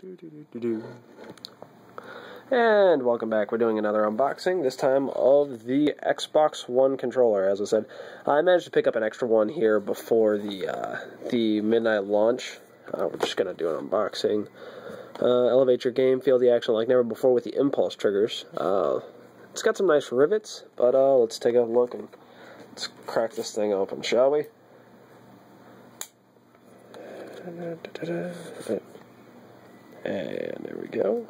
And welcome back. We're doing another unboxing, this time of the Xbox One controller. As I said, I managed to pick up an extra one here before the midnight launch. We're just going to do an unboxing. Elevate your game, feel the action like never before with the impulse triggers. It's got some nice rivets, but let's take a look and let's crack this thing open, shall we? And there we go.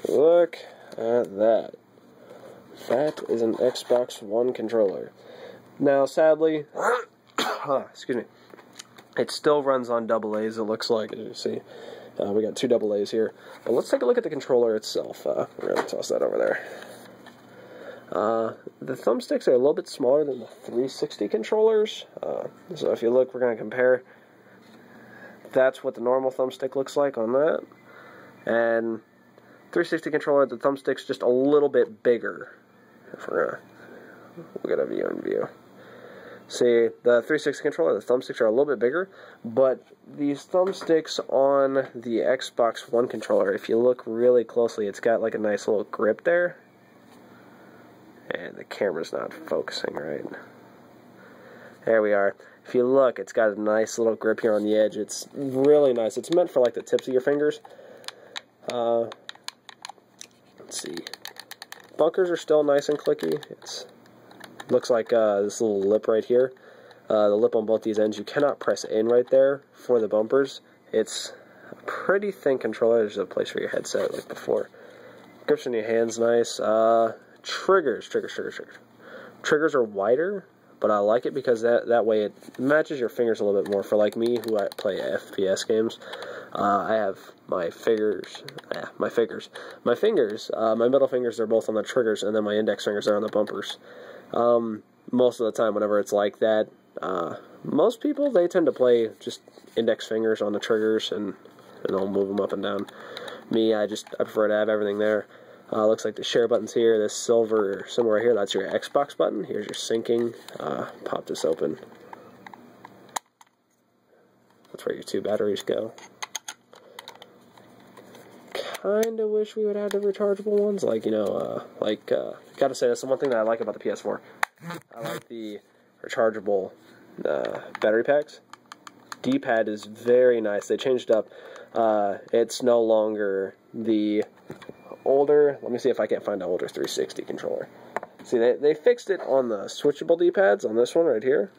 Look at that. That is an Xbox One controller. Now, sadly, excuse me, it still runs on AA's, it looks like, as you see. We got two AA's here. But let's take a look at the controller itself. We're going to toss that over there. The thumbsticks are a little bit smaller than the 360 controllers. So if you look, we're going to compare. That's what the normal thumbstick looks like on that. And 360 controller, the thumbstick's just a little bit bigger. If we're we'll get a view in view. See, the 360 controller, the thumbsticks are a little bit bigger, but these thumbsticks on the Xbox One controller, if you look really closely, it's got like a nice little grip there. And the camera's not focusing right. There we are. If you look, it's got a nice little grip here on the edge. It's really nice. It's meant for like the tips of your fingers. Let's see. Bunkers are still nice and clicky. It looks like this little lip right here. The lip on both these ends. You cannot press in right there for the bumpers. It's a pretty thin controller. There's a place for your headset like before. Grips in your hands nice. Triggers are wider, but I like it because that way it matches your fingers a little bit more. For like me, who I play FPS games, I have my fingers, my middle fingers are both on the triggers, and then my index fingers are on the bumpers. Most of the time, whenever it's like that, most people, they tend to play just index fingers on the triggers, and they'll move them up and down. Me, I prefer to have everything there. Looks like the share button's here. This silver symbol right here, that's your Xbox button. Here's your syncing. Pop this open. That's where your two batteries go. Kinda wish we would have the rechargeable ones. Like, you know, gotta say, that's the one thing that I like about the PS4. I like the rechargeable battery packs. D-pad is very nice. They changed up. It's no longer the older, let me see if I can't find an older 360 controller. See, they fixed it on the switchable D-pads on this one right here,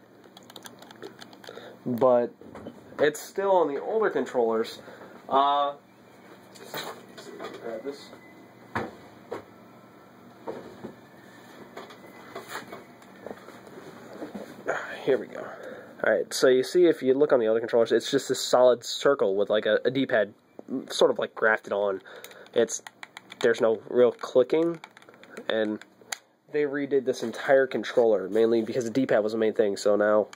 but it's still on the older controllers. Let's see if I can grab this. Here we go. Alright, so you see, if you look on the other controllers, it's just this solid circle with like a D-pad sort of like grafted on. There's no real clicking, and they redid this entire controller, mainly because the D-pad was the main thing, so now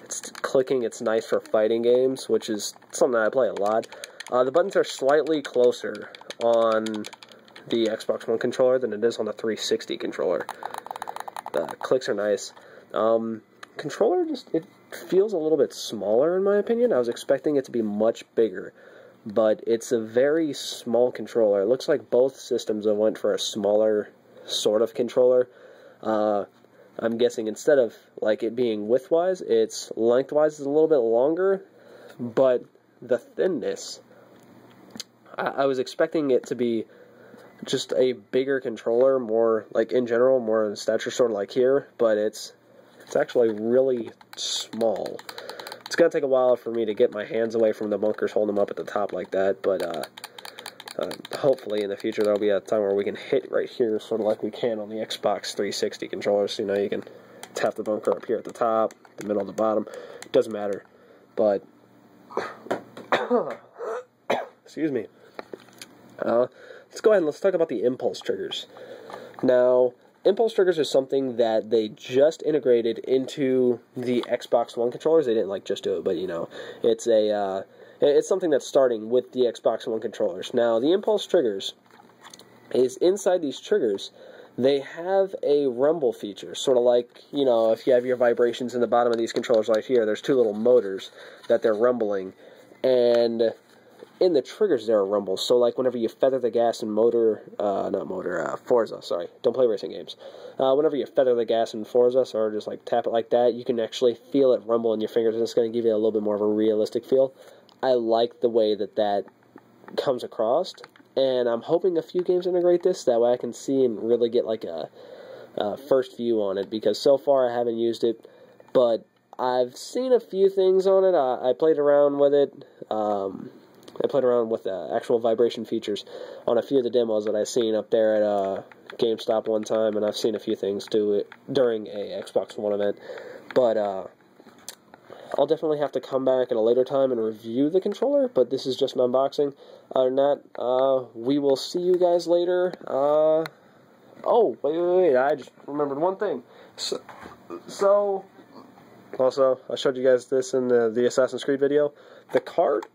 it's clicking. It's nice for fighting games, which is something that I play a lot. The buttons are slightly closer on the Xbox One controller than it is on the 360 controller. The clicks are nice. Controller, it feels a little bit smaller in my opinion. I was expecting it to be much bigger, but it's a very small controller. It looks like both systems have went for a smaller sort of controller. I'm guessing instead of like it being widthwise, it's lengthwise is a little bit longer, but the thinness, I was expecting it to be just a bigger controller, more like in general, more in stature, sort of like here, but it's actually really small. It's going to take a while for me to get my hands away from the bunkers, holding them up at the top like that, but hopefully in the future there'll be a time where we can hit right here, sort of like we can on the Xbox 360 controllers. You know, you can tap the bunker up here at the top, the middle, the bottom. It doesn't matter, but excuse me. Let's go ahead and let's talk about the impulse triggers. Now, impulse triggers is something that they just integrated into the Xbox One controllers. They didn't like just do it, but you know, it's something that's starting with the Xbox One controllers. Now, the impulse triggers is inside these triggers. they have a rumble feature, sort of like, you know, if you have your vibrations in the bottom of these controllers right here, there's two little motors that they're rumbling, and in the triggers there are rumbles, so like whenever you feather the gas in Forza, sorry, don't play racing games. Whenever you feather the gas in Forza, or just like tap it like that, you can actually feel it rumble in your fingers, and it's going to give you a little bit more of a realistic feel. I like the way that comes across, and I'm hoping a few games integrate this, that way I can see and really get like a first view on it, because so far I haven't used it, but I've seen a few things on it. I played around with it. I played around with the actual vibration features on a few of the demos that I've seen up there at GameStop one time, and I've seen a few things too during a Xbox One event, but I'll definitely have to come back at a later time and review the controller, but this is just an unboxing. Other than that, we will see you guys later. Oh, wait, I just remembered one thing. So also, I showed you guys this in the Assassin's Creed video. The cart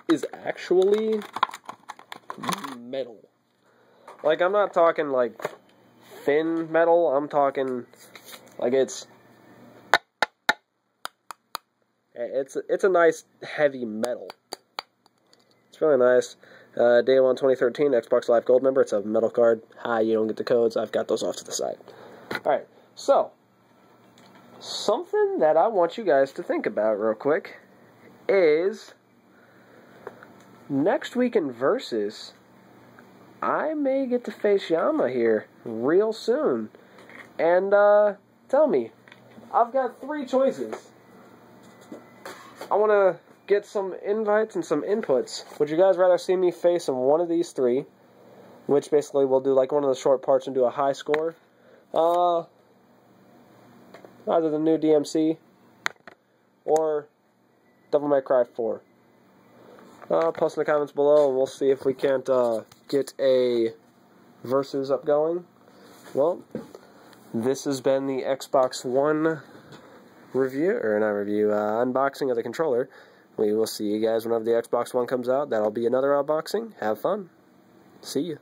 is actually metal. Like, I'm not talking, like, thin metal. I'm talking, like, it's a nice, heavy metal. It's really nice. Day 1 2013, Xbox Live Gold member. It's a metal card. Hi, you don't get the codes. I've got those off to the side. Alright, so, something that I want you guys to think about real quick is, next week in Versus, I may get to face Yama here real soon. And, tell me, I've got 3 choices. I want to get some invites and some inputs. Would you guys rather see me face in one of these 3, which basically we'll do like one of the short parts and do a high score, either the new DMC or Devil May Cry 4? Post in the comments below, and we'll see if we can't get a Versus up going. Well, this has been the Xbox One unboxing of the controller. We will see you guys whenever the Xbox One comes out. That'll be another unboxing. Have fun. See you.